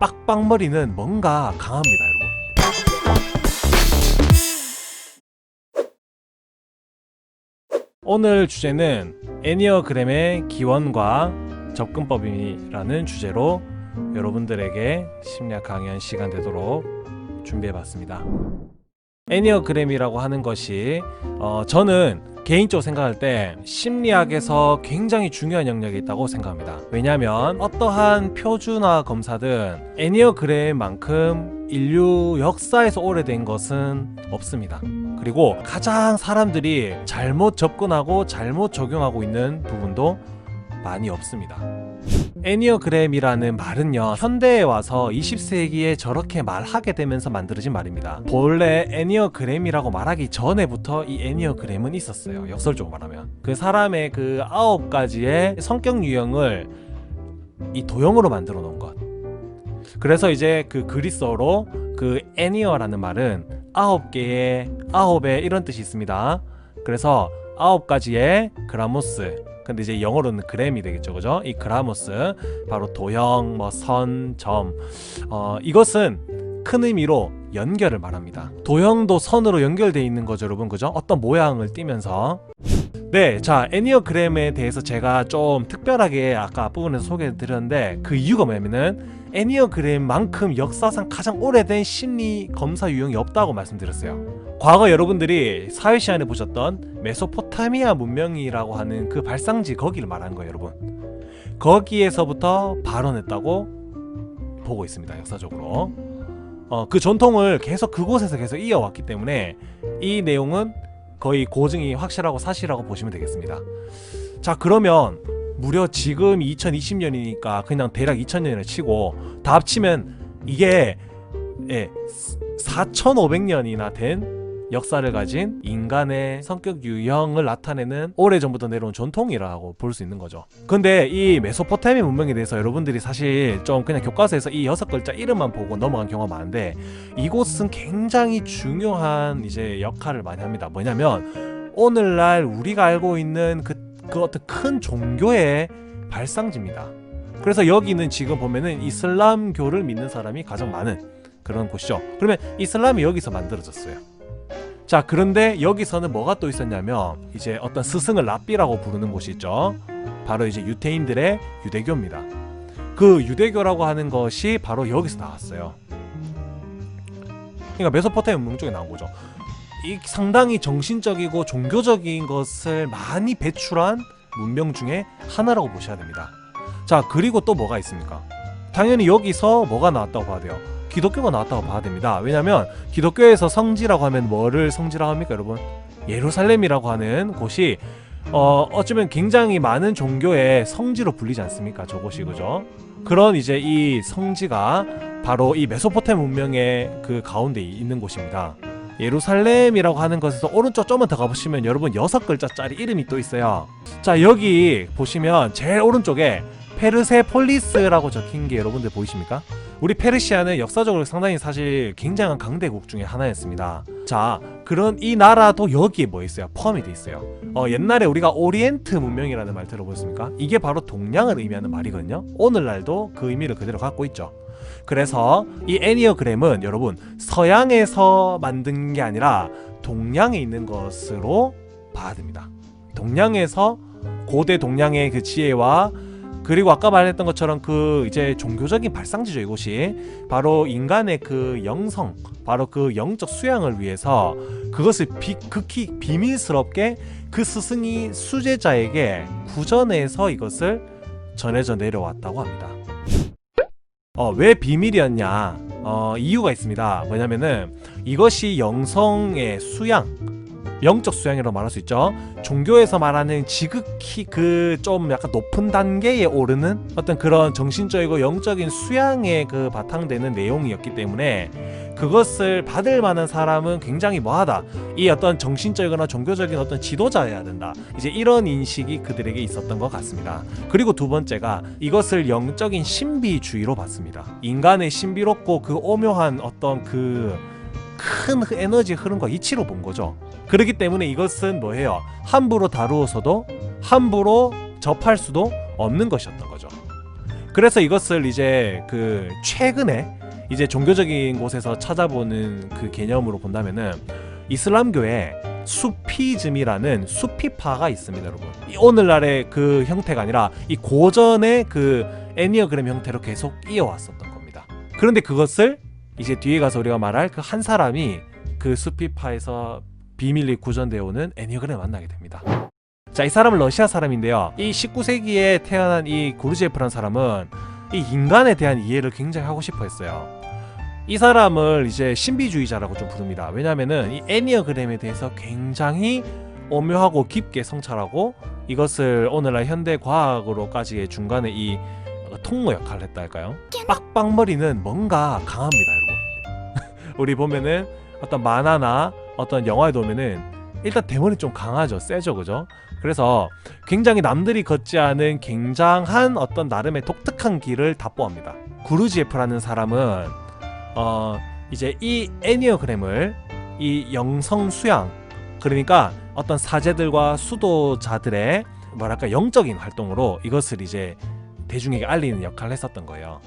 빡빡머리는 뭔가 강합니다, 여러분. 오늘 주제는 애니어그램의 기원과 접근법이라는 주제로 여러분들에게 심리학 강연 시간 되도록 준비해봤습니다. 애니어그램이라고 하는 것이 저는 개인적으로 생각할 때 심리학에서 굉장히 중요한 영역이 있다고 생각합니다. 왜냐하면 어떠한 표준화 검사든 애니어그램만큼 인류 역사에서 오래된 것은 없습니다. 그리고 가장 사람들이 잘못 접근하고 잘못 적용하고 있는 부분도 많이 없습니다. 애니어그램이라는 말은요, 현대에 와서 20세기에 저렇게 말하게 되면서 만들어진 말입니다. 본래 애니어그램이라고 말하기 전에부터 이 애니어그램은 있었어요. 역설적으로 말하면 그 사람의 그 9가지의 성격 유형을 이 도형으로 만들어 놓은 것. 그래서 이제 그 그리스어로 그 애니어라는 말은 9의 이런 뜻이 있습니다. 그래서 9가지의 그라모스, 근데 이제 영어로는 그램이 되겠죠, 그죠? 이 그라모스, 바로 도형, 선, 점. 이것은 큰 의미로 연결을 말합니다. 도형도 선으로 연결되어 있는 거죠, 여러분, 그죠? 어떤 모양을 띠면서. 네, 자, 애니어그램에 대해서 제가 좀 특별하게 아까 앞부분에서 소개해 드렸는데, 그 이유가 뭐냐면은 애니어그램만큼 역사상 가장 오래된 심리 검사 유형이 없다고 말씀드렸어요. 과거 여러분들이 사회 시간에 보셨던 메소포타미아 문명이라고 하는 그 발상지, 거기를 말하는 거예요, 여러분. 거기에서부터 발원했다고 보고 있습니다, 역사적으로. 그 전통을 계속 그곳에서 계속 이어왔기 때문에 이 내용은 거의 고증이 확실하고 사실이라고 보시면 되겠습니다. 자, 그러면 무려 지금 2020년이니까 그냥 대략 2000년을 치고 다 합치면 이게 4500년이나 된 역사를 가진 인간의 성격 유형을 나타내는 오래전부터 내려온 전통이라고 볼 수 있는 거죠. 근데 이 메소포타미아 문명에 대해서 여러분들이 사실 좀 그냥 교과서에서 이 6글자 이름만 보고 넘어간 경우가 많은데, 이곳은 굉장히 중요한 이제 역할을 많이 합니다. 뭐냐면 오늘날 우리가 알고 있는 그 어떤 큰 종교의 발상지입니다. 그래서 여기는 지금 보면은 이슬람교를 믿는 사람이 가장 많은 그런 곳이죠. 그러면 이슬람이 여기서 만들어졌어요. 자, 그런데 여기서는 뭐가 또 있었냐면 이제 어떤 스승을 랍비라고 부르는 곳이 있죠. 바로 이제 유대인들의 유대교입니다. 그 유대교라고 하는 것이 바로 여기서 나왔어요. 그러니까 메소포타미아 문명 쪽에 나온 거죠. 이 상당히 정신적이고 종교적인 것을 많이 배출한 문명 중에 하나라고 보셔야 됩니다. 자, 그리고 또 뭐가 있습니까? 당연히 여기서 뭐가 나왔다고 봐야 돼요? 기독교가 나왔다고 봐야 됩니다. 왜냐면 기독교에서 성지라고 하면 뭐를 성지라고 합니까, 여러분? 예루살렘이라고 하는 곳이 어쩌면 굉장히 많은 종교의 성지로 불리지 않습니까, 저곳이, 그죠? 그런 이제 이 성지가 바로 이 메소포타미아 문명의 그 가운데 있는 곳입니다. 예루살렘이라고 하는 것에서 오른쪽 좀만 더 가보시면 여러분 6글자짜리 이름이 또 있어요. 자, 여기 보시면 제일 오른쪽에 페르세폴리스라고 적힌 게 여러분들 보이십니까? 우리 페르시아는 역사적으로 상당히 사실 굉장한 강대국 중에 하나였습니다. 자, 그런 이 나라도 여기에 뭐 있어요? 포함이 돼 있어요. 옛날에 우리가 오리엔트 문명이라는 말 들어보셨습니까? 이게 바로 동양을 의미하는 말이거든요. 오늘날도 그 의미를 그대로 갖고 있죠. 그래서 이 애니어그램은 여러분 서양에서 만든 게 아니라 동양에 있는 것으로 봐야 됩니다. 동양에서 고대 동양의 그 지혜와, 그리고 아까 말했던 것처럼 그 이제 종교적인 발상지죠. 이곳이 바로 인간의 그 영성, 바로 그 영적 수양을 위해서 그것을 극히 비밀스럽게 그 스승이 수제자에게 구전해서 이것을 전해져 내려왔다고 합니다. 왜 비밀이었냐? 이유가 있습니다. 뭐냐면은 이것이 영성의 수양, 영적 수양이라고 말할 수 있죠. 종교에서 말하는 지극히 그 좀 약간 높은 단계에 오르는 어떤 그런 정신적이고 영적인 수양에 그 바탕되는 내용이었기 때문에 그것을 받을 만한 사람은 굉장히 뭐하다, 이 어떤 정신적이거나 종교적인 어떤 지도자여야 된다, 이제 이런 인식이 그들에게 있었던 것 같습니다. 그리고 두 번째가 이것을 영적인 신비주의로 봤습니다. 인간의 신비롭고 그 오묘한 어떤 그 큰 에너지 흐름과 이치로 본 거죠. 그렇기 때문에 이것은 뭐예요? 함부로 다루어서도 함부로 접할 수도 없는 것이었던 거죠. 그래서 이것을 이제 그 최근에 이제 종교적인 곳에서 찾아보는 그 개념으로 본다면은 이슬람교에 수피즘이라는 수피파가 있습니다, 여러분. 이 오늘날의 그 형태가 아니라 이 고전의 그 애니어그램 형태로 계속 이어왔었던 겁니다. 그런데 그것을 이제 뒤에 가서 우리가 말할 그 한 사람이 그 수피파에서 비밀리 구전되어 오는 애니어그램을 만나게 됩니다. 자, 이 사람은 러시아 사람인데요. 이 19세기에 태어난 이 구르지에프라는 사람은 이 인간에 대한 이해를 굉장히 하고 싶어 했어요. 이 사람을 이제 신비주의자라고 좀 부릅니다. 왜냐면은 이 애니어그램에 대해서 굉장히 오묘하고 깊게 성찰하고 이것을 오늘날 현대 과학으로까지의 중간에 이 통로 역할을 했다 할까요? 빡빡머리는 뭔가 강합니다, 여러분. 우리 보면은 어떤 만화나 어떤 영화에 보면은 일단 대머리 좀 강하죠, 세죠, 그죠? 그래서 굉장히 남들이 걷지 않은 굉장한 어떤 나름의 독특한 길을 답보합니다. 구르지에프라는 사람은 이제 이 애니어그램을 이 영성 수양, 그러니까 어떤 사제들과 수도자들의 뭐랄까 영적인 활동으로 이것을 이제 대중에게 알리는 역할을 했었던 거예요.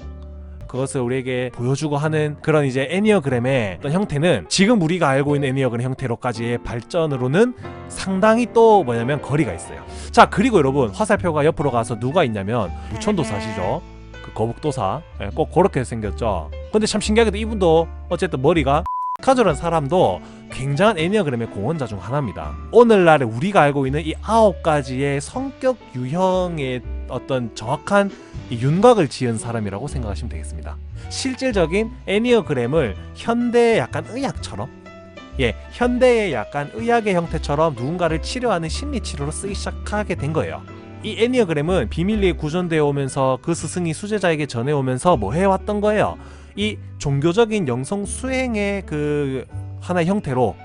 그것을 우리에게 보여주고 하는 그런 이제 애니어그램의 어떤 형태는 지금 우리가 알고 있는 애니어그램 형태로까지의 발전으로는 상당히 또 뭐냐면 거리가 있어요. 자, 그리고 여러분 화살표가 옆으로 가서 누가 있냐면 무천도사 아시죠? 그 거북도사, 꼭 그렇게 생겼죠. 근데 참 신기하게도 이분도 어쨌든 머리가 카조라는 사람도 굉장한 애니어그램의 공헌자 중 하나입니다. 오늘날에 우리가 알고 있는 이 9가지의 성격 유형의 어떤 정확한 이 윤곽을 지은 사람이라고 생각하시면 되겠습니다. 실질적인 애니어그램을 현대의 약간 의학처럼, 현대의 약간 의학의 형태처럼 누군가를 치료하는 심리치료로 쓰기 시작하게 된 거예요. 이 애니어그램은 비밀리에 구전되어 오면서 그 스승이 수제자에게 전해오면서 뭐 해왔던 거예요? 이 종교적인 영성 수행의 그 하나의 형태로,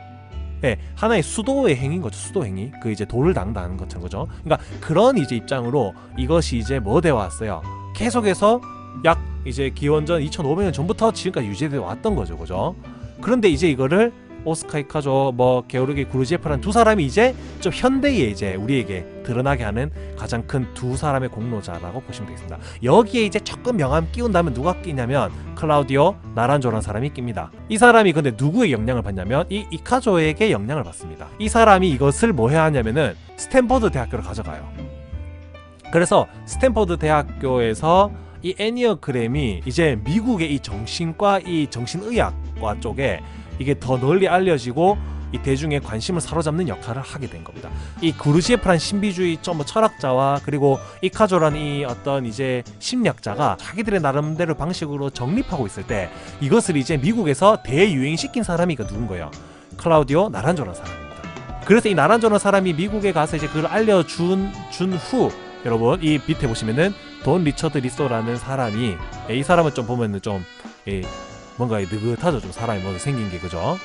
하나의 수도의 행인 거죠. 수도 행위. 그 이제 도를 닦는다는 것처럼, 그죠? 그러니까 그런 이제 입장으로 이것이 이제 뭐 되어 왔어요. 계속해서 약 이제 기원전 2500년 전부터 지금까지 유지되어 왔던 거죠, 그죠? 그런데 이제 이거를 오스카이 카조, 게오르기 구르지에프라는 두 사람이 이제 좀 현대에 이제 우리에게 드러나게 하는 가장 큰 두 사람의 공로자라고 보시면 되겠습니다. 여기에 이제 조금 명함 끼운다면 누가 끼냐면 클라우디오 나란조라는 사람이 낍니다. 이 사람이 근데 누구의 영향을 받냐면 이 이카조에게 영향을 받습니다. 이 사람이 이것을 뭐 해야 하냐면은 스탠퍼드 대학교를 가져가요. 그래서 스탠퍼드 대학교에서 이 애니어그램이 이제 미국의 이 정신과 이 정신의학과 쪽에 이게 더 널리 알려지고 이 대중의 관심을 사로잡는 역할을 하게 된 겁니다. 이 구르지에프란 신비주의 철학자와 그리고 이카조라는 이 어떤 이제 심리학자가 자기들의 나름대로 방식으로 정립하고 있을 때 이것을 이제 미국에서 대유행시킨 사람이 누군 거예요? 클라우디오 나란조라는 사람입니다. 그래서 이 나란조라는 사람이 미국에 가서 이제 그걸 알려준 후, 여러분 이 밑에 보시면은 돈 리처드 리소라는 사람이, 이 사람은 좀 보면은 좀 뭔가 느긋하죠, 좀 사람이 먼저 생긴 게, 그죠?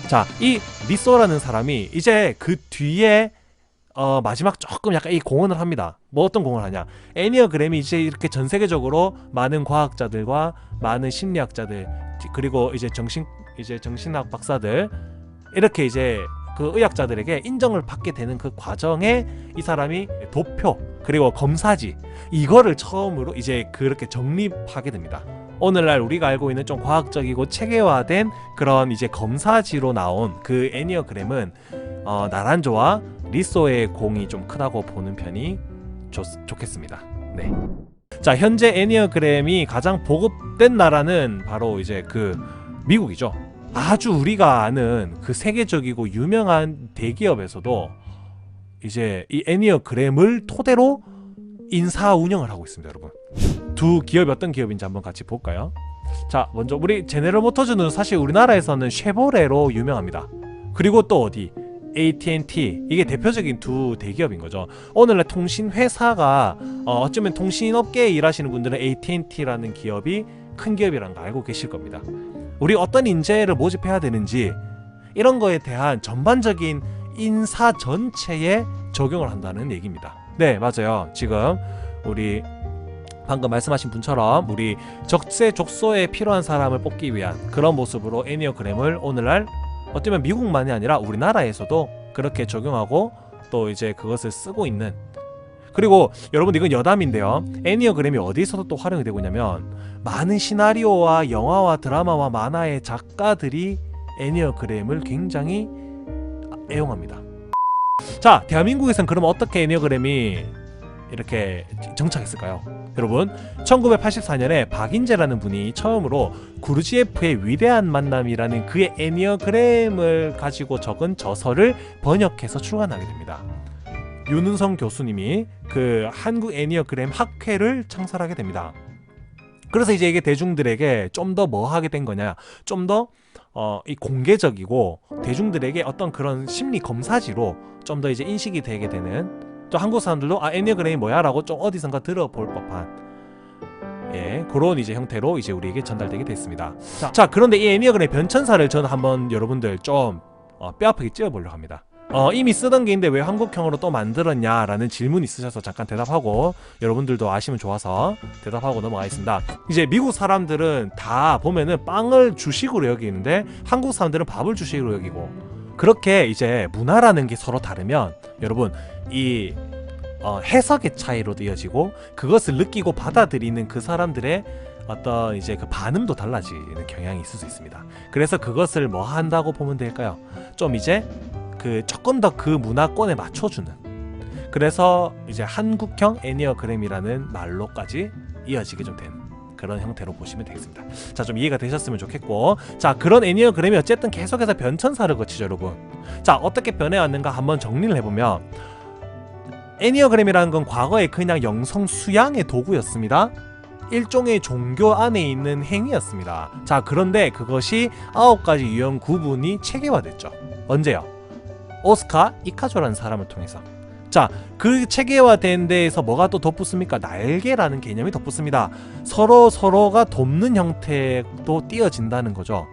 자, 이 리소라는 사람이 이제 그 뒤에 마지막 조금 약간 이 공헌을 합니다. 뭐 어떤 공헌을 하냐? 애니어그램이 이제 이렇게 전 세계적으로 많은 과학자들과 많은 심리학자들, 그리고 이제 정신학 박사들, 이렇게 이제 그 의학자들에게 인정을 받게 되는 그 과정에 이 사람이 도표 그리고 검사지, 이거를 처음으로 이제 그렇게 정립하게 됩니다. 오늘날 우리가 알고 있는 좀 과학적이고 체계화된 그런 이제 검사지로 나온 그 애니어그램은 나란조와 리소의 공이 좀 크다고 보는 편이 좋겠습니다. 네. 자, 현재 애니어그램이 가장 보급된 나라는 바로 이제 그 미국이죠. 아주 우리가 아는 그 세계적이고 유명한 대기업에서도 이제 이 애니어그램을 토대로 인사 운영을 하고 있습니다, 여러분. 두 기업이 어떤 기업인지 한번 같이 볼까요? 자, 먼저 우리 제네럴 모터즈는 사실 우리나라에서는 쉐보레로 유명합니다. 그리고 또 어디? AT&T, 이게 대표적인 두 대기업인 거죠. 오늘날 통신 회사가 어쩌면 통신업계에 일하시는 분들은 AT&T라는 기업이 큰 기업이라는 거 알고 계실 겁니다. 우리 어떤 인재를 모집해야 되는지 이런 거에 대한 전반적인 인사 전체에 적용을 한다는 얘기입니다. 네, 맞아요. 지금 우리 방금 말씀하신 분처럼 우리 적재적소에 필요한 사람을 뽑기 위한 그런 모습으로 애니어그램을 오늘날 어쩌면 미국만이 아니라 우리나라에서도 그렇게 적용하고 또 이제 그것을 쓰고 있는, 그리고 여러분 이건 여담인데요. 애니어그램이 어디서도 또 활용이 되고 있냐면 많은 시나리오와 영화와 드라마와 만화의 작가들이 애니어그램을 굉장히 애용합니다. 자, 대한민국에선 그럼 어떻게 애니어그램이 이렇게 정착했을까요? 여러분 1984년에 박인재라는 분이 처음으로 구르지에프의 위대한 만남이라는 그의 애니어그램을 가지고 적은 저서를 번역해서 출간하게 됩니다. 윤은성 교수님이 그 한국 애니어그램 학회를 창설하게 됩니다. 그래서 이제 이게 대중들에게 좀 더 뭐 하게 된 거냐, 좀 더 이 공개적이고 대중들에게 어떤 그런 심리 검사지로 좀 더 이제 인식이 되게 되는, 또 한국 사람들도 애니어그램이 뭐야라고 좀 어디선가 들어볼 법한 그런 이제 형태로 이제 우리에게 전달되게 됐습니다. 자, 그런데 이 애니어그램 변천사를 저는 한번 여러분들 좀 뼈아프게 찌어보려고 합니다. 이미 쓰던 게인데 왜 한국형으로 또 만들었냐라는 질문이 있으셔서 잠깐 대답하고 여러분들도 아시면 좋아서 대답하고 넘어가겠습니다. 이제 미국 사람들은 다 보면은 빵을 주식으로 여기는데 한국 사람들은 밥을 주식으로 여기고, 그렇게 이제 문화라는 게 서로 다르면 여러분 이 해석의 차이로도 이어지고 그것을 느끼고 받아들이는 그 사람들의 어떤 이제 그 반응도 달라지는 경향이 있을 수 있습니다. 그래서 그것을 뭐 한다고 보면 될까요? 좀 이제 그 조금 더 그 문화권에 맞춰주는, 그래서 이제 한국형 애니어그램이라는 말로까지 이어지게 좀 되는 그런 형태로 보시면 되겠습니다. 자, 좀 이해가 되셨으면 좋겠고, 자, 그런 애니어그램이 어쨌든 계속해서 변천사를 거치죠 여러분. 자, 어떻게 변해왔는가 한번 정리를 해보면, 애니어그램이라는 건 과거에 그냥 영성 수양의 도구였습니다. 일종의 종교 안에 있는 행위였습니다. 자, 그런데 그것이 9가지 유형 구분이 체계화됐죠. 언제요? 오스카 이카조라는 사람을 통해서. 자, 그 체계화된 데에서 뭐가 또 덧붙습니까? 날개라는 개념이 덧붙습니다. 서로가 돕는 형태도 띄어진다는 거죠.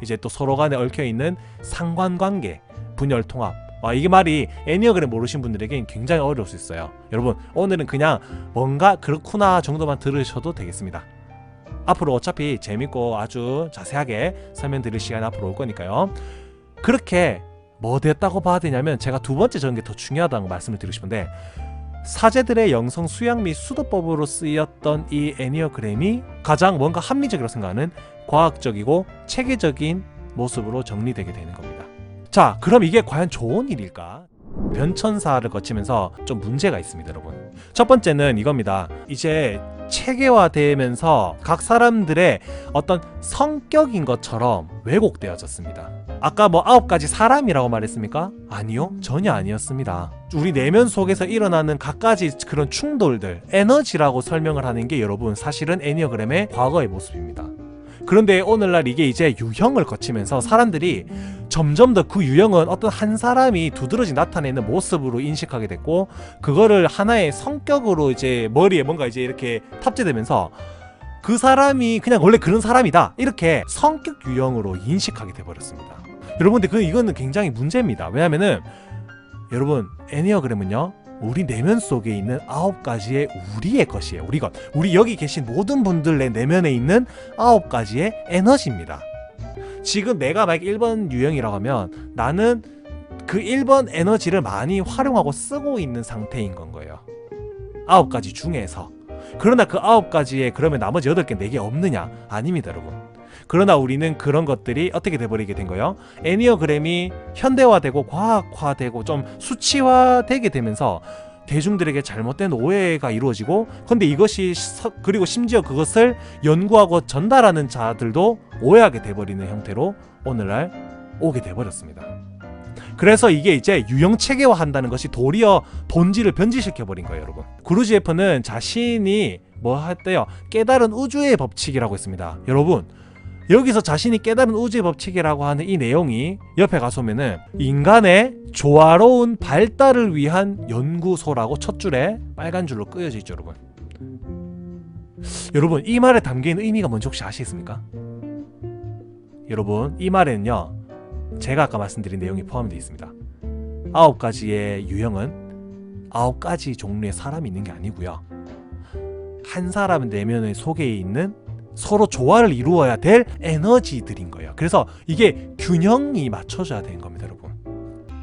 이제 또 서로 간에 얽혀있는 상관관계, 분열통합. 이게 말이 애니어그램 모르신 분들에겐 굉장히 어려울 수 있어요. 여러분 오늘은 그냥 뭔가 그렇구나 정도만 들으셔도 되겠습니다. 앞으로 어차피 재밌고 아주 자세하게 설명드릴 시간이 앞으로 올 거니까요. 그렇게 뭐 됐다고 봐야 되냐면, 제가 두 번째 적은 게 더 중요하다고 말씀을 드리고 싶은데, 사제들의 영성 수양 및 수도법으로 쓰였던 이 애니어그램이 가장 뭔가 합리적이라고 생각하는 과학적이고 체계적인 모습으로 정리되게 되는 겁니다. 자, 그럼 이게 과연 좋은 일일까? 변천사를 거치면서 좀 문제가 있습니다 여러분. 첫 번째는 이겁니다. 이제 체계화되면서 각 사람들의 어떤 성격인 것처럼 왜곡되어졌습니다. 아까 뭐 9가지 사람이라고 말했습니까? 아니요, 전혀 아니었습니다. 우리 내면 속에서 일어나는 각가지 그런 충돌들, 에너지라고 설명을 하는 게 여러분 사실은 애니어그램의 과거의 모습입니다. 그런데 오늘날 이게 이제 유형을 거치면서 사람들이 점점 더 그 유형은 어떤 한 사람이 두드러지 나타내는 모습으로 인식하게 됐고, 그거를 하나의 성격으로 이제 머리에 뭔가 이제 이렇게 탑재되면서 그 사람이 그냥 원래 그런 사람이다, 이렇게 성격 유형으로 인식하게 돼버렸습니다. 여러분들 이거는 굉장히 문제입니다. 왜냐면은 여러분 애니어그램은요 우리 내면 속에 있는 9가지의 우리의 것이에요. 우리 여기 계신 모든 분들의 내면에 있는 9가지의 에너지입니다. 지금 내가 만약 1번 유형이라고 하면 나는 그 1번 에너지를 많이 활용하고 쓰고 있는 상태인 건 거예요. 9가지 중에서. 그러나 그 9가지에 그러면 나머지 8개 4개 없느냐? 아닙니다 여러분. 그러나 우리는 그런 것들이 어떻게 돼버리게 된 거예요? 애니어그램이 현대화되고 과학화되고 좀 수치화되게 되면서 대중들에게 잘못된 오해가 이루어지고, 근데 이것이 그리고 심지어 그것을 연구하고 전달하는 자들도 오해하게 돼버리는 형태로 오늘날 오게 돼버렸습니다. 그래서 이게 이제 유형 체계화한다는 것이 도리어 본질을 변질시켜버린 거예요 여러분. 구르지에프는 자신이 뭐 했대요? 깨달은 우주의 법칙이라고 했습니다. 여러분 여기서 자신이 깨달은 우주의 법칙이라고 하는 이 내용이 옆에 가서면은 인간의 조화로운 발달을 위한 연구소라고 첫 줄에 빨간 줄로 끄여져 있죠 여러분. 여러분 이 말에 담겨있는 의미가 뭔지 혹시 아시겠습니까? 여러분 이 말에는요 제가 아까 말씀드린 내용이 포함되어 있습니다. 9가지의 유형은 9가지 종류의 사람이 있는 게 아니고요, 한 사람 내면의 속에 있는 서로 조화를 이루어야 될 에너지들인 거예요. 그래서 이게 균형이 맞춰져야 되는 겁니다 여러분.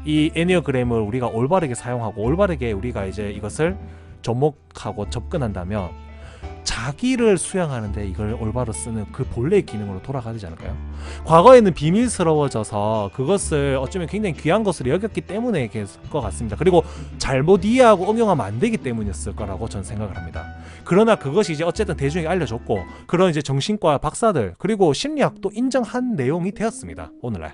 이 애니어그램을 우리가 올바르게 사용하고 올바르게 우리가 이제 이것을 접목하고 접근한다면 자기를 수양하는데 이걸 올바로 쓰는 그 본래의 기능으로 돌아가야 되지 않을까요? 과거에는 비밀스러워져서 그것을 어쩌면 굉장히 귀한 것으로 여겼기 때문에 그럴 것 같습니다. 그리고 잘못 이해하고 응용하면 안 되기 때문이었을 거라고 저는 생각을 합니다. 그러나 그것이 이제 어쨌든 대중에게 알려졌고 그런 이제 정신과 박사들 그리고 심리학도 인정한 내용이 되었습니다. 오늘날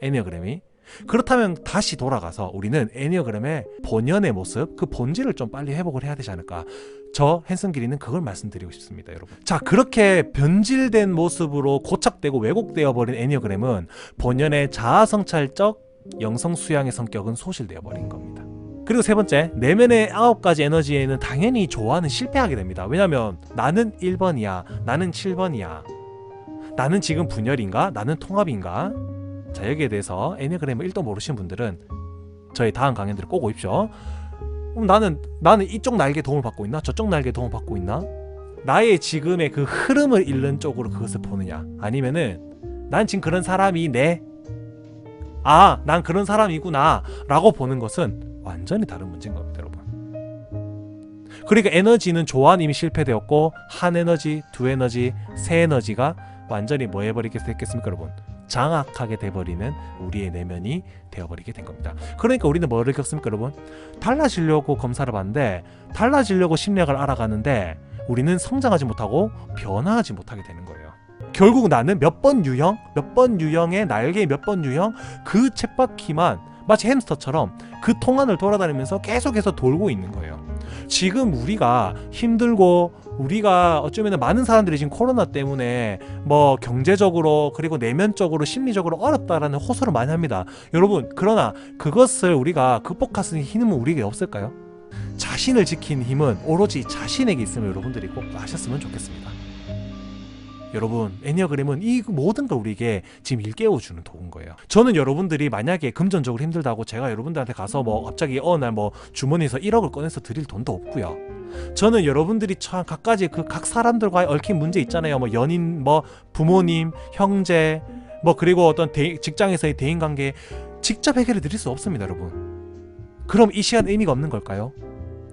애니어그램이. 그렇다면 다시 돌아가서 우리는 애니어그램의 본연의 모습, 그 본질을 좀 빨리 회복을 해야 되지 않을까. 저 헨슨기리는 그걸 말씀드리고 싶습니다, 여러분. 자, 그렇게 변질된 모습으로 고착되고 왜곡되어 버린 애니어그램은 본연의 자아성찰적 영성 수양의 성격은 소실되어 버린 겁니다. 그리고 세 번째, 내면의 9가지 에너지에는 당연히 좋아하는 실패하게 됩니다. 왜냐면 나는 1번이야, 나는 7번이야, 나는 지금 분열인가, 나는 통합인가. 자, 여기에 대해서 애니어그램을 1도 모르시는 분들은 저희 다음 강연들을 꼭 오십시오. 나는 이쪽 날개에 도움을 받고 있나? 저쪽 날개에 도움을 받고 있나? 나의 지금의 그 흐름을 잃는 쪽으로 그것을 보느냐? 아니면은 난 지금 그런 사람이네? 아, 난 그런 사람이구나 라고 보는 것은 완전히 다른 문제인 겁니다, 여러분. 그러니까 에너지는 조화는 이미 실패되었고 한 에너지, 두 에너지, 세 에너지가 완전히 뭐 해버리겠습니까, 여러분? 장악하게 돼버리는 우리의 내면이 되어버리게 된 겁니다. 그러니까 우리는 뭐를 겪습니까, 여러분? 달라지려고 검사를 받는데, 달라지려고 심리학을 알아가는데 우리는 성장하지 못하고 변화하지 못하게 되는 거예요. 결국 나는 몇 번 유형의 날개의 몇 번 유형, 그 쳇바퀴만 마치 햄스터처럼 그 통안을 돌아다니면서 계속해서 돌고 있는 거예요. 지금 우리가 힘들고 우리가 어쩌면 많은 사람들이 지금 코로나 때문에 뭐 경제적으로 그리고 내면적으로 심리적으로 어렵다라는 호소를 많이 합니다. 여러분, 그러나 그것을 우리가 극복할 수 있는 힘은 우리에게 없을까요? 자신을 지키는 힘은 오로지 자신에게 있음을 여러분들이 꼭 아셨으면 좋겠습니다. 여러분, 애니어그램은 이 모든 걸 우리에게 지금 일깨워주는 도구인 거예요. 저는 여러분들이 만약에 금전적으로 힘들다고 제가 여러분들한테 가서 뭐 갑자기 어느 날 뭐 주머니에서 1억을 꺼내서 드릴 돈도 없고요. 저는 여러분들이 참 각가지 그 각 사람들과의 얽힌 문제 있잖아요. 뭐 연인, 뭐 부모님, 형제, 뭐 그리고 어떤 직장에서의 대인관계 직접 해결해 드릴 수 없습니다, 여러분. 그럼 이 시간 의미가 없는 걸까요?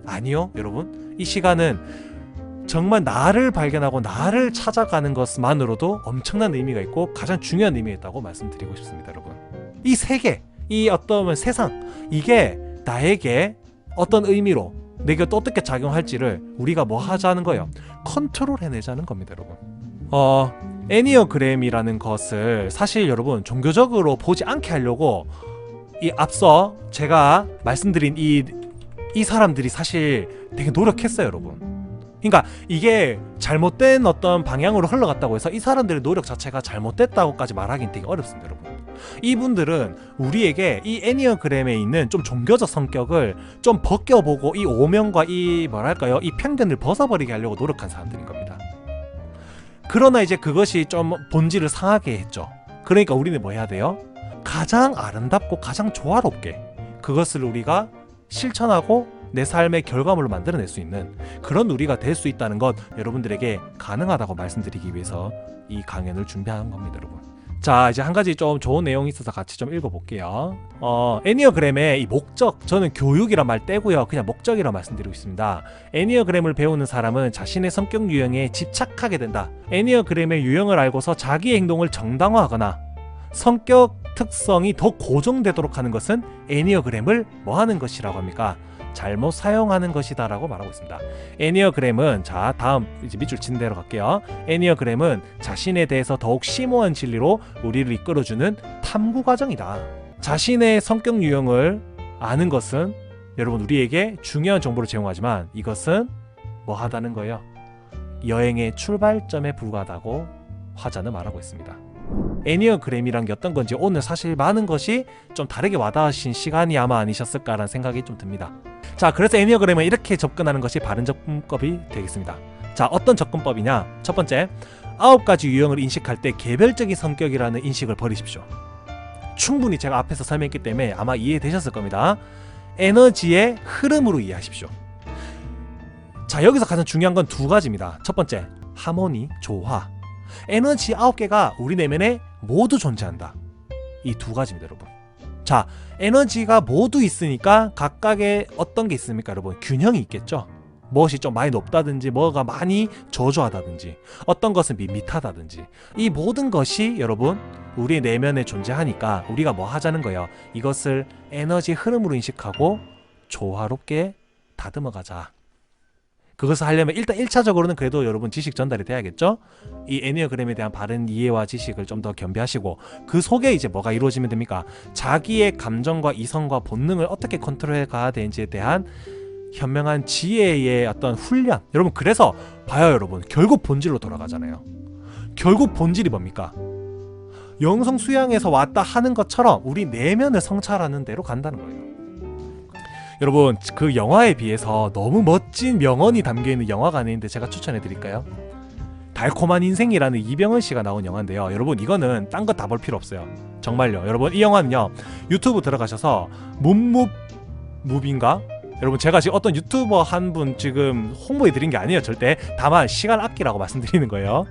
아니요, 여러분. 이 시간은 정말 나를 발견하고 나를 찾아가는 것만으로도 엄청난 의미가 있고 가장 중요한 의미가 있다고 말씀드리고 싶습니다, 여러분. 이 세계, 이 어떤 세상, 이게 나에게 어떤 의미로 내가 또 어떻게 작용할지를 우리가 뭐 하자는 거예요? 컨트롤 해내자는 겁니다, 여러분. 애니어그램이라는 것을 사실 여러분 종교적으로 보지 않게 하려고 이 앞서 제가 말씀드린 이 사람들이 사실 되게 노력했어요, 여러분. 그러니까 이게 잘못된 어떤 방향으로 흘러갔다고 해서 이 사람들의 노력 자체가 잘못됐다고까지 말하기는 되게 어렵습니다, 여러분. 이분들은 우리에게 이 애니어그램에 있는 좀 종교적 성격을 좀 벗겨보고 이 오명과 이 뭐랄까요, 이 편견을 벗어버리게 하려고 노력한 사람들인 겁니다. 그러나 이제 그것이 좀 본질을 상하게 했죠. 그러니까 우리는 뭐 해야 돼요? 가장 아름답고 가장 조화롭게 그것을 우리가 실천하고 내 삶의 결과물로 만들어낼 수 있는 그런 우리가 될 수 있다는 것 여러분들에게 가능하다고 말씀드리기 위해서 이 강연을 준비한 겁니다, 여러분. 자, 이제 한 가지 좀 좋은 내용이 있어서 같이 좀 읽어볼게요. 애니어그램의 이 목적, 저는 교육이란 말 떼고요, 그냥 목적이라 말씀드리고 있습니다. 애니어그램을 배우는 사람은 자신의 성격 유형에 집착하게 된다. 애니어그램의 유형을 알고서 자기의 행동을 정당화하거나 성격 특성이 더 고정되도록 하는 것은 애니어그램을 뭐 하는 것이라고 합니까? 잘못 사용하는 것이다 라고 말하고 있습니다. 애니어그램은, 자 다음 이제 밑줄 친 대로 갈게요. 애니어그램은 자신에 대해서 더욱 심오한 진리로 우리를 이끌어주는 탐구 과정이다. 자신의 성격 유형을 아는 것은 여러분 우리에게 중요한 정보를 제공하지만 이것은 뭐 하다는 거예요? 여행의 출발점에 불과하다고 화자는 말하고 있습니다. 애니어그램이란 게 어떤 건지 오늘 사실 많은 것이 좀 다르게 와닿으신 시간이 아마 아니셨을까라는 생각이 좀 듭니다. 자, 그래서 애니어그램은 이렇게 접근하는 것이 바른 접근법이 되겠습니다. 자, 어떤 접근법이냐? 첫 번째, 9가지 유형을 인식할 때 개별적인 성격이라는 인식을 버리십시오. 충분히 제가 앞에서 설명했기 때문에 아마 이해되셨을 겁니다. 에너지의 흐름으로 이해하십시오. 자, 여기서 가장 중요한 건 두 가지입니다. 첫 번째, 하모니, 조화. 에너지 9개가 우리 내면에 모두 존재한다. 이 두 가지입니다, 여러분. 자, 에너지가 모두 있으니까 각각의 어떤 게 있습니까, 여러분? 균형이 있겠죠. 무엇이 좀 많이 높다든지 뭐가 많이 저조하다든지 어떤 것은 밋밋하다든지 이 모든 것이 여러분 우리 내면에 존재하니까 우리가 뭐 하자는 거예요. 이것을 에너지 흐름으로 인식하고 조화롭게 다듬어 가자. 그것을 하려면 일단 1차적으로는 그래도 여러분 지식 전달이 돼야겠죠. 이 애니어그램에 대한 바른 이해와 지식을 좀 더 겸비하시고 그 속에 이제 뭐가 이루어지면 됩니까? 자기의 감정과 이성과 본능을 어떻게 컨트롤해 가야 되는지에 대한 현명한 지혜의 어떤 훈련. 여러분 그래서 봐요 여러분. 결국 본질로 돌아가잖아요. 결국 본질이 뭡니까? 영성 수양에서 왔다 하는 것처럼 우리 내면을 성찰하는 대로 간다는 거예요. 여러분 그 영화에 비해서 너무 멋진 명언이 담겨있는 영화가 있는데 제가 추천해 드릴까요? 달콤한 인생이라는 이병헌 씨가 나온 영화인데요. 여러분 이거는 딴 거 다 볼 필요 없어요. 정말요. 여러분 이 영화는요. 유튜브 들어가셔서 문무무비인가? 여러분 제가 지금 어떤 유튜버 한 분 지금 홍보해 드린 게 아니에요. 절대. 다만 시간 아끼라고 말씀드리는 거예요.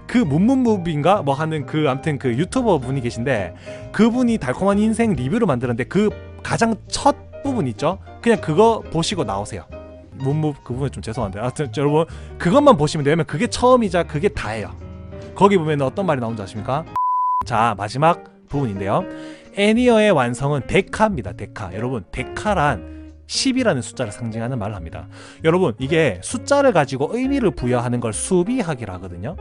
그 문무무비인가 뭐 하는 그 아무튼 그 유튜버 분이 계신데 그분이 달콤한 인생 리뷰를 만들었는데 그 가장 첫 부분 있죠? 그냥 그거 보시고 나오세요. 그 부분 좀 죄송한데 하여튼 여러분 그것만 보시면 돼요. 왜냐면 그게 처음이자 그게 다예요. 거기 보면 어떤 말이 나오는지 아십니까? 자 마지막 부분인데요. 애니어의 완성은 데카입니다. 데카. 여러분 데카란 10이라는 숫자를 상징하는 말을 합니다. 여러분 이게 숫자를 가지고 의미를 부여하는 걸 수비학이라 하거든요.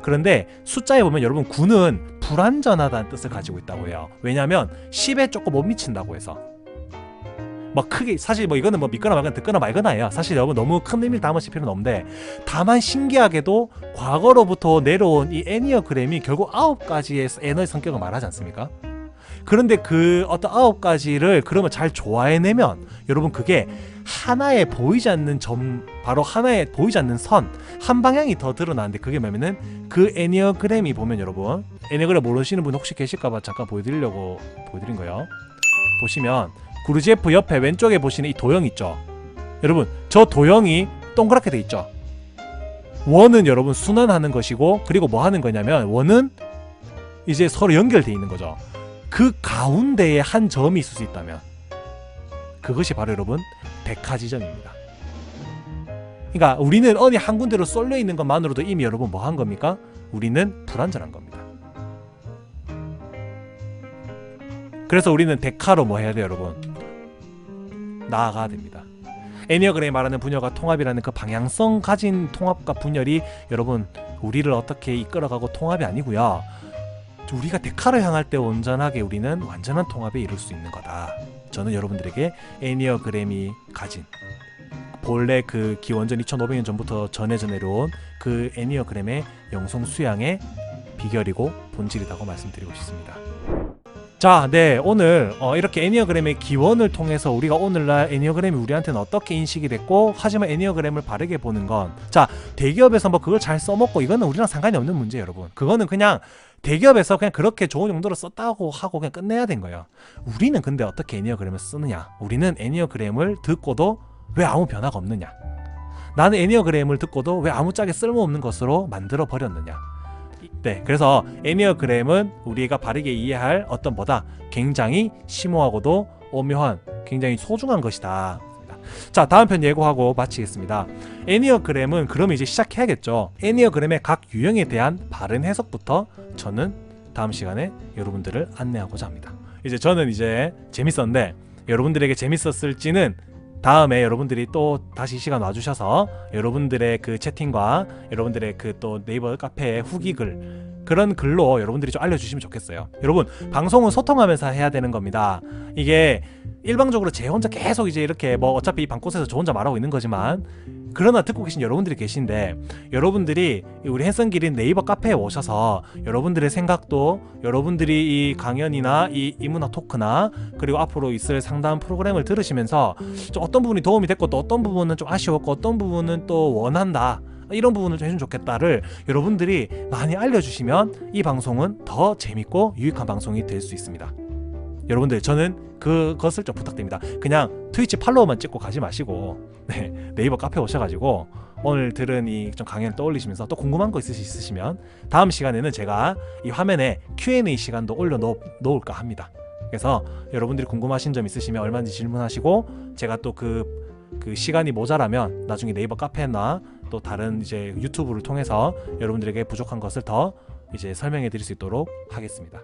그런데 숫자에 보면 여러분 9는 불완전하다는 뜻을 가지고 있다고 해요. 왜냐하면 10에 조금 못 미친다고 해서 막 크게 사실 뭐 이거는 뭐 믿거나 말거나 듣거나 말거나예요. 사실 여러분 너무 큰 의미를 담으실 필요는 없는데 다만 신기하게도 과거로부터 내려온 이 애니어그램이 결국 9가지의 에너지 성격을 말하지 않습니까? 그런데 그 어떤 9가지를 그러면 잘 조화해내면 여러분 그게 하나에 보이지 않는 점, 바로 하나에 보이지 않는 선, 한 방향이 더 드러나는데 그게 뭐냐면은 그 애니어그램이 보면 여러분 애니어그램 모르시는 분 혹시 계실까봐 잠깐 보여드린 거예요. 보시면 구르지에프 옆에 왼쪽에 보시는 이 도형 있죠. 여러분 저 도형이 동그랗게 돼 있죠. 원은 여러분 순환하는 것이고 그리고 뭐 하는 거냐면 원은 이제 서로 연결돼 있는 거죠. 그 가운데에 한 점이 있을 수 있다면 그것이 바로 여러분 데카 지점입니다. 그러니까 우리는 어디 한 군데로 쏠려 있는 것만으로도 이미 여러분 뭐 한 겁니까? 우리는 불완전한 겁니다. 그래서 우리는 데카로 뭐 해야 돼요 여러분? 나아가야 됩니다. 애니어그램이 말하는 분열과 통합이라는 그 방향성 가진 통합과 분열이 여러분 우리를 어떻게 이끌어가고 통합이 아니고요. 우리가 데카로 향할 때 온전하게 우리는 완전한 통합에 이룰 수 있는 거다. 저는 여러분들에게 애니어그램이 가진 본래 그 기원전 2500년 전부터 전해져 내려온 그 애니어그램의 영성 수양의 비결이고 본질이라고 말씀드리고 싶습니다. 자, 네, 오늘 이렇게 애니어그램의 기원을 통해서 우리가 오늘날 애니어그램이 우리한테는 어떻게 인식이 됐고 하지만 애니어그램을 바르게 보는 건 자, 대기업에서 뭐 그걸 잘 써먹고 이거는 우리랑 상관이 없는 문제예요, 여러분. 그거는 그냥 대기업에서 그냥 그렇게 좋은 용도로 썼다고 하고 그냥 끝내야 된 거예요. 우리는 근데 어떻게 애니어그램을 쓰느냐? 우리는 애니어그램을 듣고도 왜 아무 변화가 없느냐? 나는 애니어그램을 듣고도 왜 아무짝에 쓸모없는 것으로 만들어 버렸느냐? 네, 그래서 애니어그램은 우리가 바르게 이해할 어떤 뭐다 굉장히 심오하고도 오묘한 굉장히 소중한 것이다. 자, 다음 편 예고하고 마치겠습니다. 애니어그램은 그럼 이제 시작해야겠죠. 애니어그램의 각 유형에 대한 바른 해석부터 저는 다음 시간에 여러분들을 안내하고자 합니다. 이제 저는 이제 재밌었는데 여러분들에게 재밌었을지는 다음에 여러분들이 또 다시 시간 와주셔서 여러분들의 그 채팅과 여러분들의 그 또 네이버 카페의 후기글 그런 글로 여러분들이 좀 알려주시면 좋겠어요. 여러분 방송은 소통하면서 해야 되는 겁니다. 이게 일방적으로 제 혼자 계속 이제 이렇게 뭐 어차피 이 방꽃에서 저 혼자 말하고 있는 거지만 그러나 듣고 계신 여러분들이 계신데 여러분들이 우리 햇선길인 네이버 카페에 오셔서 여러분들의 생각도 여러분들이 이 강연이나 이 인문학 토크나 그리고 앞으로 있을 상담 프로그램을 들으시면서 좀 어떤 부분이 도움이 됐고 또 어떤 부분은 좀 아쉬웠고 어떤 부분은 또 원한다 이런 부분을 좀 해주면 좋겠다를 여러분들이 많이 알려주시면 이 방송은 더 재밌고 유익한 방송이 될 수 있습니다. 여러분들 저는 그것을 좀 부탁드립니다. 그냥 트위치 팔로우만 찍고 가지 마시고 네, 네이버 카페 오셔가지고 오늘 들은 이 좀 강연을 떠올리시면서 또 궁금한 거 있으시면 다음 시간에는 제가 이 화면에 Q&A 시간도 올려 놓을까 합니다. 그래서 여러분들이 궁금하신 점 있으시면 얼마든지 질문하시고 제가 또 그 그 시간이 모자라면 나중에 네이버 카페나 또 다른 이제 유튜브를 통해서 여러분들에게 부족한 것을 더 이제 설명해 드릴 수 있도록 하겠습니다.